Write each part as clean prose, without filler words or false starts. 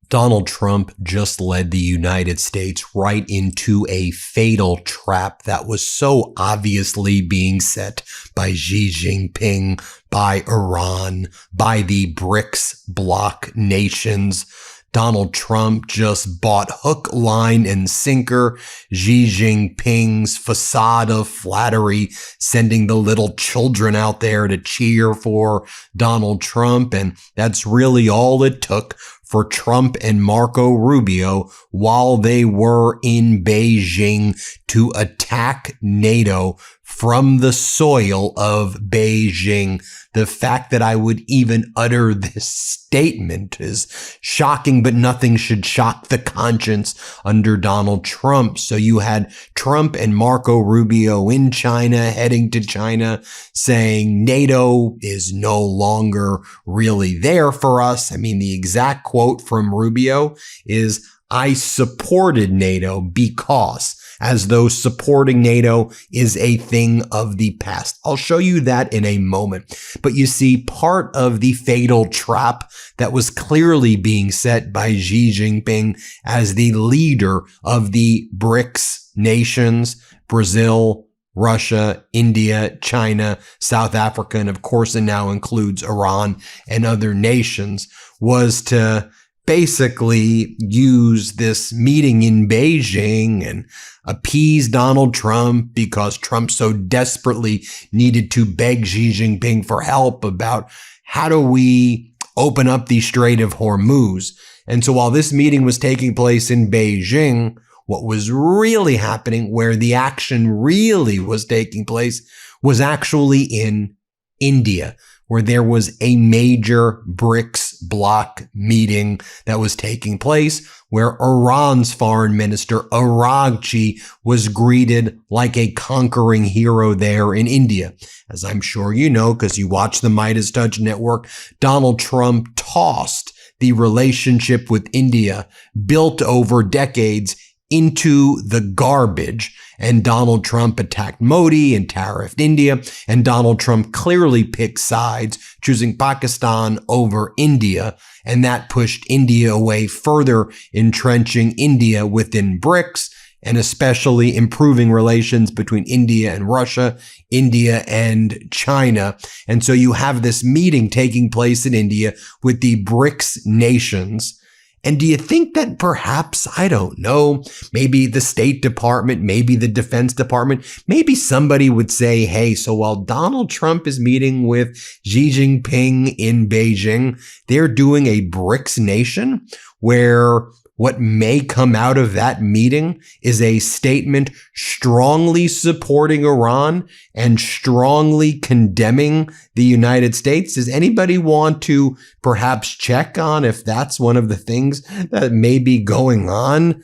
Donald Trump just led the United States right into a fatal trap that was so obviously being set by Xi Jinping, by Iran, by the BRICS bloc nations. Donald Trump just bought hook, line, and sinker Xi Jinping's facade of flattery, sending the little children out there to cheer for Donald Trump. And that's really all it took for Trump and Marco Rubio, while they were in Beijing, to attack NATO from the soil of Beijing. The fact that I would even utter this statement is shocking, but nothing should shock the conscience under Donald Trump. So you had Trump and Marco Rubio in China, heading to China, saying NATO is no longer really there for us. I mean, the exact quote from Rubio is, "I supported NATO because," as though supporting NATO is a thing of the past. I'll show you that in a moment. But you see, part of the fatal trap that was clearly being set by Xi Jinping as the leader of the BRICS nations, Brazil, Russia, India, China, South Africa, and of course it now includes Iran and other nations, was to basically use this meeting in Beijing and appease Donald Trump because Trump so desperately needed to beg Xi Jinping for help about how do we open up the Strait of Hormuz. And so while this meeting was taking place in Beijing, what was really happening, where the action really was taking place, was actually in India, where there was a major BRICS bloc meeting that was taking place, where Iran's foreign minister, Araghchi, was greeted like a conquering hero there in India. As I'm sure you know, because you watch the MeidasTouch network, Donald Trump tossed the relationship with India, built over decades, into the garbage. And Donald Trump attacked Modi and tariffed India. And Donald Trump clearly picked sides, choosing Pakistan over India. And that pushed India away, further entrenching India within BRICS, and especially improving relations between India and Russia, India and China. And so you have this meeting taking place in India with the BRICS nations. And do you think that perhaps, I don't know, maybe the State Department, maybe the Defense Department, maybe somebody would say, hey, so while Donald Trump is meeting with Xi Jinping in Beijing, they're doing a BRICS nation where what may come out of that meeting is a statement strongly supporting Iran and strongly condemning the United States? Does anybody want to perhaps check on if that's one of the things that may be going on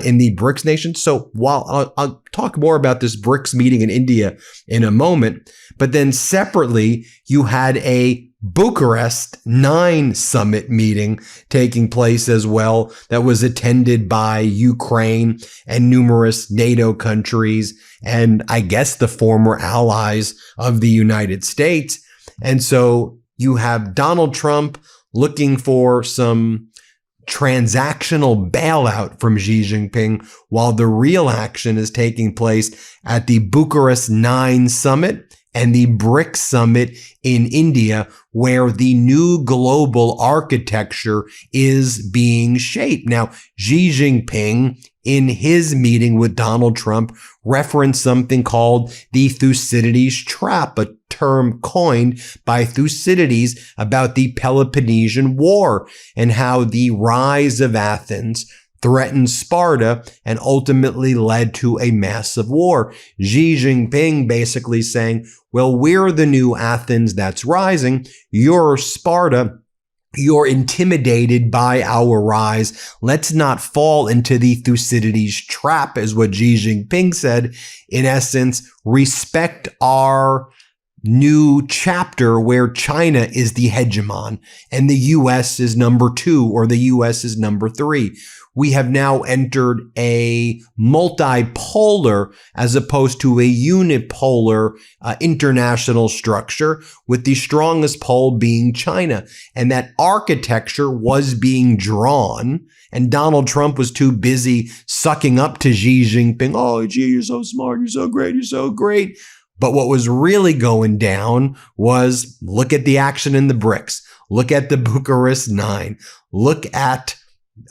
in the BRICS nation? So while I'll talk more about this BRICS meeting in India in a moment, but then separately, you had a Bucharest 9 summit meeting taking place as well that was attended by Ukraine and numerous NATO countries and I guess the former allies of the United States. And so you have Donald Trump looking for some transactional bailout from Xi Jinping, while the real action is taking place at the Bucharest 9 summit and the BRICS summit in India, where the new global architecture is being shaped. Now, Xi Jinping, in his meeting with Donald Trump, referenced something called the Thucydides trap, a term coined by Thucydides about the Peloponnesian War and how the rise of Athens threatened Sparta and ultimately led to a massive war. Xi Jinping basically saying, well, we're the new Athens that's rising. You're Sparta. You're intimidated by our rise. Let's not fall into the Thucydides trap, is what Xi Jinping said. In essence, respect our new chapter where China is the hegemon and the US is number 2 or the US is number 3. We have now entered a multipolar as opposed to a unipolar international structure, with the strongest pole being China. And that architecture was being drawn And Donald Trump was too busy sucking up to Xi Jinping. Oh, Xi, you're so smart. You're so great. You're so great. But what was really going down was look at the action in the BRICS. Look at the Bucharest 9. Look at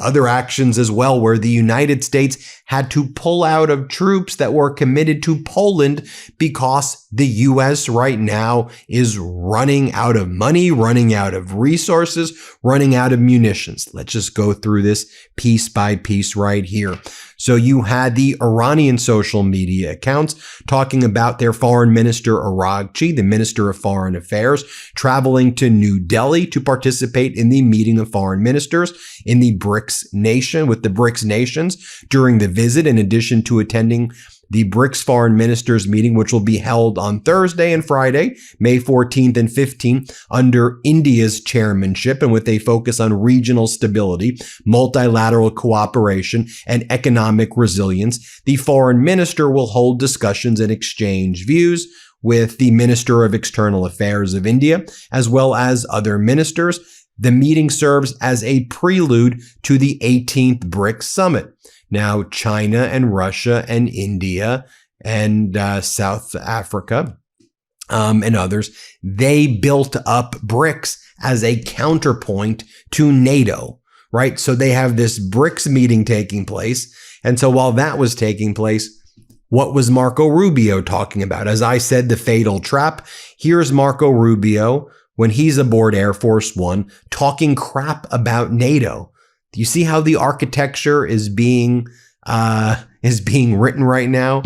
other actions as well, where the United States had to pull out of troops that were committed to Poland because the U.S. right now is running out of money, running out of resources, running out of munitions. Let's just go through this piece by piece right here. So you had the Iranian social media accounts talking about their foreign minister, Araghchi, the minister of foreign affairs, traveling to New Delhi to participate in the meeting of foreign ministers in the BRICS nation with the BRICS nations during the visit, in addition to attending the BRICS foreign ministers meeting, which will be held on Thursday and Friday, May 14th and 15th, under India's chairmanship and with a focus on regional stability, multilateral cooperation, and economic resilience. The foreign minister will hold discussions and exchange views with the Minister of External Affairs of India, as well as other ministers. The meeting serves as a prelude to the 18th BRICS summit. Now, China and Russia and India and South Africa and others, they built up BRICS as a counterpoint to NATO, right? So they have this BRICS meeting taking place. And so while that was taking place, what was Marco Rubio talking about? As I said, the fatal trap. Here's Marco Rubio when he's aboard Air Force One talking crap about NATO. Do you see how the architecture is being written right now?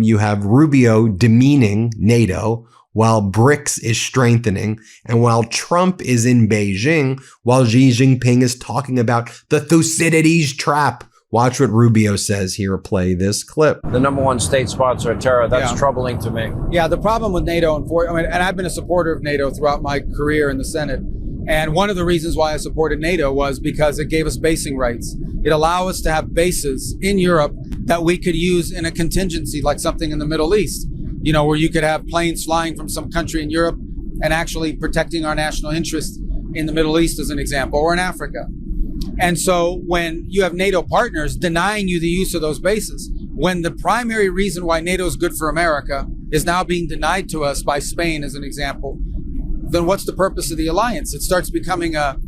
You have Rubio demeaning NATO while BRICS is strengthening, and while Trump is in Beijing, while Xi Jinping is talking about the Thucydides trap. Watch what Rubio says here. Play this clip. The number one state sponsor of terror. That's troubling to me. Yeah, the problem with NATO, and I've been a supporter of NATO throughout my career in the Senate. And one of the reasons why I supported NATO was because it gave us basing rights. It allowed us to have bases in Europe that we could use in a contingency, like something in the Middle East, you know, where you could have planes flying from some country in Europe and actually protecting our national interests in the Middle East, as an example, or in Africa. And so when you have NATO partners denying you the use of those bases, when the primary reason why NATO is good for America is now being denied to us by Spain, as an example, then what's the purpose of the alliance? It starts becoming they're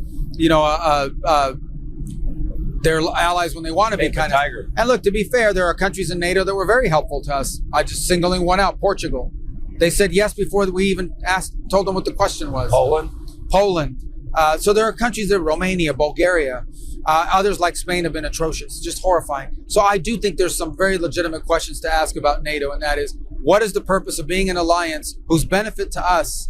allies when they want to be, kind of. Tiger. And look, to be fair, there are countries in NATO that were very helpful to us. I just singling one out, Portugal. They said yes before we even told them what the question was. Poland. So there are countries that Romania, Bulgaria, others like Spain have been atrocious, just horrifying. So I do think there's some very legitimate questions to ask about NATO, and that is, what is the purpose of being an alliance whose benefit to us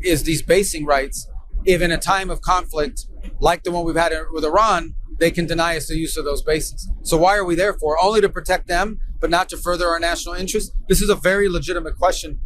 is these basing rights, if in a time of conflict like the one we've had with Iran, they can deny us the use of those bases? So why are we there for? Only to protect them, but not to further our national interests? This is a very legitimate question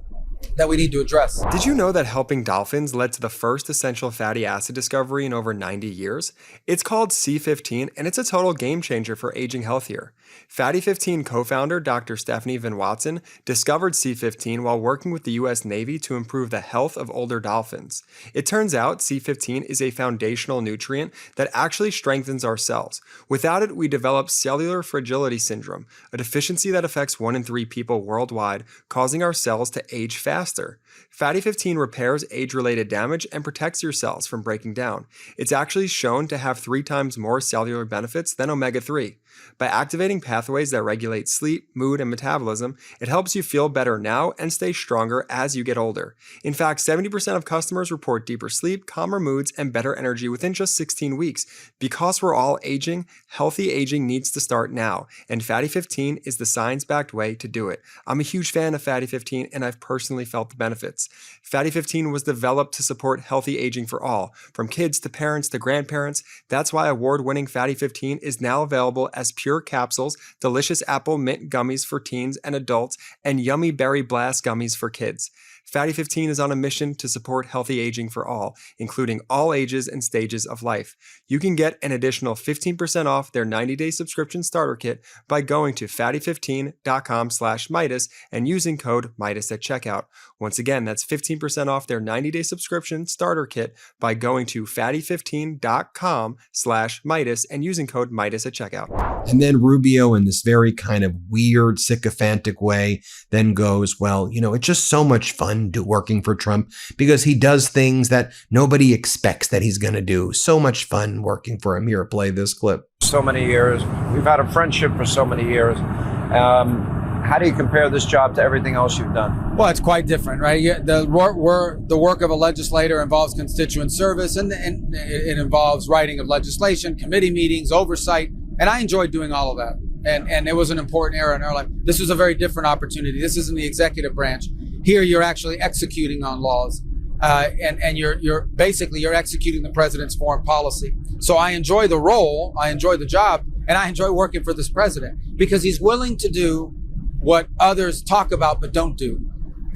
that we need to address. Did you know that helping dolphins led to the first essential fatty acid discovery in over 90 years? It's called C15, and it's a total game changer for aging healthier. Fatty 15 co-founder Dr. Stephanie Van Watson discovered C15 while working with the U.S. Navy to improve the health of older dolphins. It turns out C15 is a foundational nutrient that actually strengthens our cells. Without it, we develop cellular fragility syndrome, a deficiency that affects 1 in 3 people worldwide, causing our cells to age faster. Fatty 15 repairs age-related damage and protects your cells from breaking down. It's actually shown to have 3 times more cellular benefits than omega-3. By activating pathways that regulate sleep, mood, and metabolism, it helps you feel better now and stay stronger as you get older. In fact, 70% of customers report deeper sleep, calmer moods, and better energy within just 16 weeks. Because we're all aging, healthy aging needs to start now, and Fatty 15 is the science-backed way to do it. I'm a huge fan of Fatty 15, and I've personally felt the benefits. Fatty 15 was developed to support healthy aging for all, from kids to parents to grandparents. That's why award-winning Fatty 15 is now available as pure capsules, delicious apple mint gummies for teens and adults, and yummy berry blast gummies for kids. Fatty 15 is on a mission to support healthy aging for all, including all ages and stages of life. You can get an additional 15% off their 90-day subscription starter kit by going to fatty15.com/Meidas and using code Meidas at checkout. Once again, that's 15% off their 90-day subscription starter kit by going to fatty15.com/Meidas and using code Meidas at checkout. And then Rubio, in this very kind of weird, sycophantic way, then goes, well, it's just so much fun working for Trump because he does things that nobody expects that he's going to do. So much fun working for him. Here, play this clip. So many years. We've had a friendship for so many years. How do you compare this job to everything else you've done? Well, it's quite different, right? The work of a legislator involves constituent service, and it involves writing of legislation, committee meetings, oversight, and I enjoyed doing all of that. And it was an important era in our life. This was a very different opportunity. This isn't the executive branch. Here, you're actually executing on laws, and you're executing the president's foreign policy. So I enjoy the role, I enjoy the job, and I enjoy working for this president because he's willing to do what others talk about but don't do.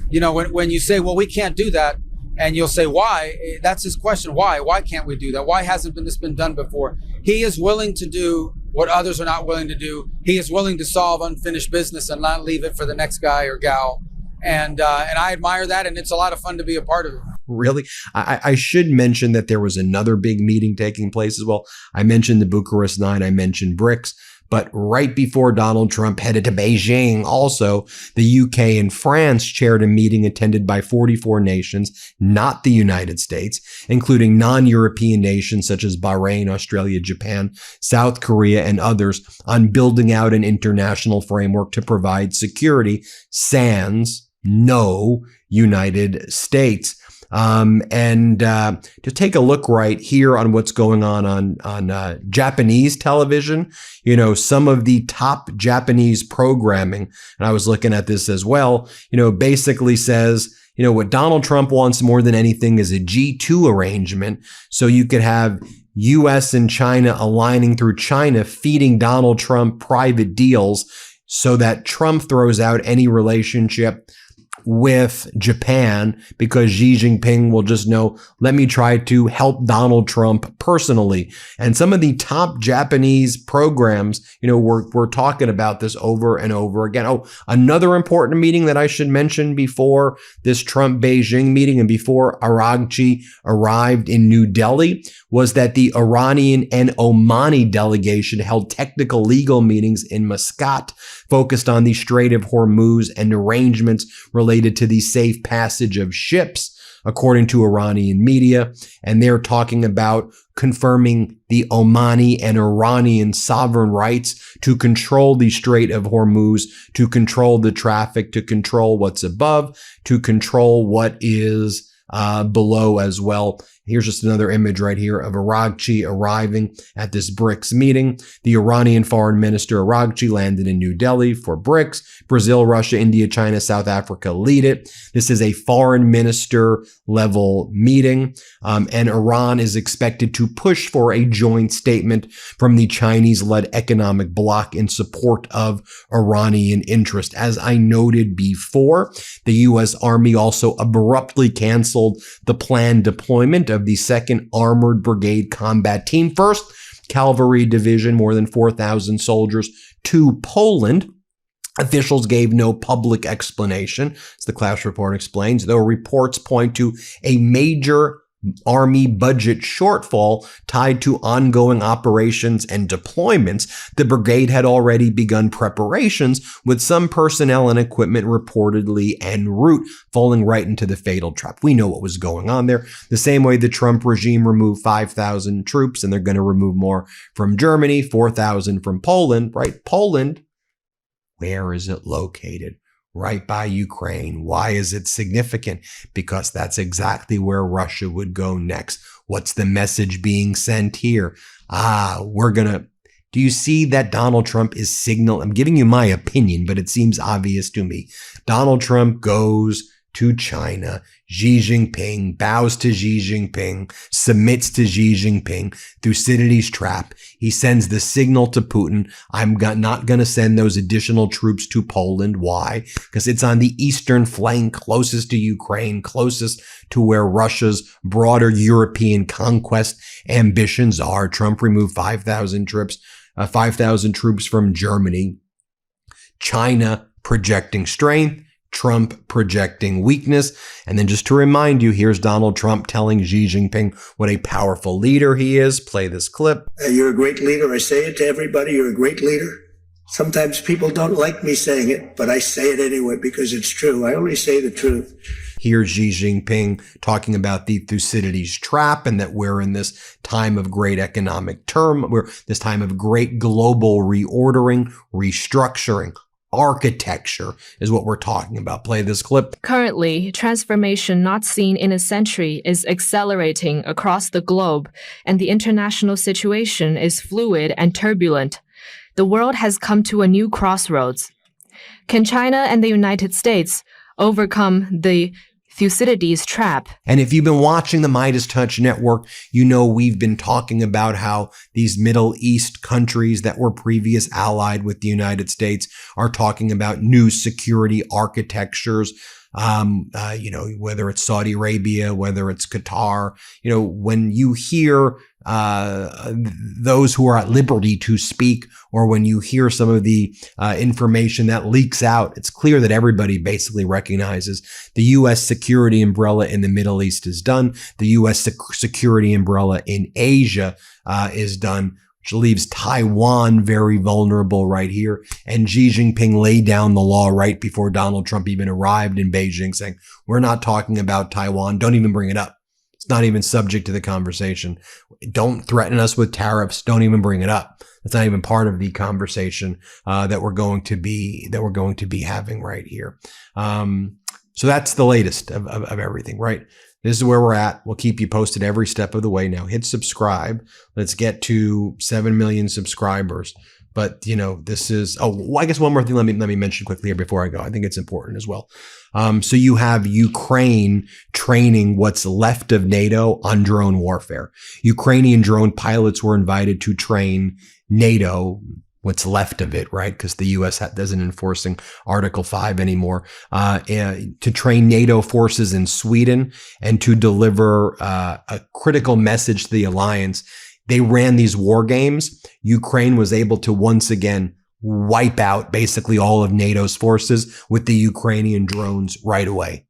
When you say, well, we can't do that, and you'll say, why? That's his question. Why? Why can't we do that? Why hasn't this been done before? He is willing to do what others are not willing to do. He is willing to solve unfinished business and not leave it for the next guy or gal. And I admire that, and it's a lot of fun to be a part of it. Really? I should mention that there was another big meeting taking place as well. I mentioned the Bucharest Nine, I mentioned BRICS, but right before Donald Trump headed to Beijing, also, the UK and France chaired a meeting attended by 44 nations, not the United States, including non-European nations such as Bahrain, Australia, Japan, South Korea, and others, on building out an international framework to provide security, sans no United States. To take a look right here on what's going on Japanese television, some of the top Japanese programming, and I was looking at this as well, basically says, what Donald Trump wants more than anything is a G2 arrangement. So you could have US and China aligning through China, feeding Donald Trump private deals so that Trump throws out any relationship with Japan because Xi Jinping will just know, let me try to help Donald Trump personally. And some of the top Japanese programs, we're talking about this over and over again. Oh, another important meeting that I should mention before this Trump-Beijing meeting and before Aragchi arrived in New Delhi was that the Iranian and Omani delegation held technical legal meetings in Muscat focused on the Strait of Hormuz and arrangements related to the safe passage of ships, according to Iranian media. And they're talking about confirming the Omani and Iranian sovereign rights to control the Strait of Hormuz, to control the traffic, to control what's above, to control what is below as well. Here's just another image right here of Aragchi arriving at this BRICS meeting. The Iranian foreign minister Aragchi landed in New Delhi for BRICS. Brazil, Russia, India, China, South Africa lead it. This is a foreign minister level meeting. And Iran is expected to push for a joint statement from the Chinese-led economic bloc in support of Iranian interest. As I noted before, the U.S. Army also abruptly canceled the planned deployment of the 2nd Armored Brigade Combat Team, 1st Cavalry Division, more than 4,000 soldiers, to Poland. Officials gave no public explanation, as the Klaus report explains, though reports point to a major Army budget shortfall tied to ongoing operations and deployments. The brigade had already begun preparations, with some personnel and equipment reportedly en route, falling right into the fatal trap. We know what was going on there. The same way the Trump regime removed 5,000 troops, and they're going to remove more from Germany, 4,000 from Poland, right? Poland, where is it located? Right by Ukraine. Why is it significant? Because that's exactly where Russia would go next. What's the message being sent here? Do you see that Donald Trump is I'm giving you my opinion, but it seems obvious to me. Donald Trump goes to China. Xi Jinping bows to Xi Jinping, submits to Xi Jinping. Thucydides' trap. He sends the signal to Putin. I'm not going to send those additional troops to Poland. Why? Because it's on the eastern flank, closest to Ukraine, closest to where Russia's broader European conquest ambitions are. Trump removed 5,000 troops from Germany. China projecting strength, Trump projecting weakness. And then just to remind you, here's Donald Trump telling Xi Jinping what a powerful leader he is. Play this clip. You're a great leader. I say it to everybody. You're a great leader. Sometimes people don't like me saying it, but I say it anyway because it's true. I only say the truth. Here's Xi Jinping talking about the Thucydides trap and that we're in this time of great economic we're this time of great global reordering, restructuring. Architecture is what we're talking about. Play this clip. Currently, transformation not seen in a century is accelerating across the globe, and the international situation is fluid and turbulent. The world has come to a new crossroads. Can China and the United States overcome the Thucydides trap? And if you've been watching the MeidasTouch network, you know we've been talking about how these Middle East countries that were previous allied with the United States are talking about new security architectures. Whether it's Saudi Arabia, whether it's Qatar, when you hear those who are at liberty to speak, or when you hear some of the information that leaks out, it's clear that everybody basically recognizes the U.S. security umbrella in the Middle East is done. The U.S. security umbrella in Asia is done, which leaves Taiwan very vulnerable right here. And Xi Jinping laid down the law right before Donald Trump even arrived in Beijing, saying, we're not talking about Taiwan. Don't even bring it up. It's not even subject to the conversation. Don't threaten us with tariffs. Don't even bring it up. That's not even part of the conversation that we're going to be having right here. So that's the latest of everything, right? This is where we're at. We'll keep you posted every step of the way. Now hit subscribe. Let's get to 7 million subscribers. But, this is, I guess one more thing let me mention quickly here before I go. I think it's important as well. So you have Ukraine training what's left of NATO on drone warfare. Ukrainian drone pilots were invited to train NATO, what's left of it, right? Because the U.S. doesn't enforcing Article 5 anymore, to train NATO forces in Sweden and to deliver a critical message to the alliance. They ran these war games. Ukraine was able to once again wipe out basically all of NATO's forces with the Ukrainian drones right away.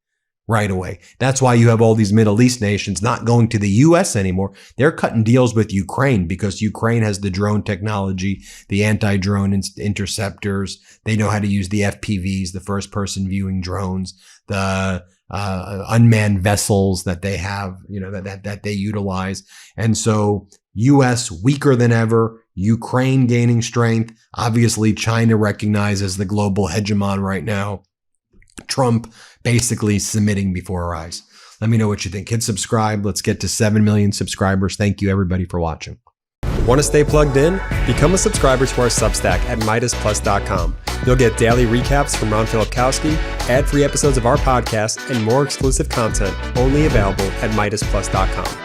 That's why you have all these Middle East nations not going to the U.S. anymore. They're cutting deals with Ukraine because Ukraine has the drone technology, the anti-drone interceptors. They know how to use the FPVs, the first-person viewing drones, the unmanned vessels that they have, that they utilize. And so U.S. weaker than ever, Ukraine gaining strength. Obviously, China recognized as the global hegemon right now. Trump basically submitting before our eyes. Let me know what you think. Hit subscribe. Let's get to 7 million subscribers. Thank you, everybody, for watching. Want to stay plugged in? Become a subscriber to our Substack at MeidasPlus.com. You'll get daily recaps from Ron Filipkowski, ad-free episodes of our podcast, and more exclusive content only available at MeidasPlus.com.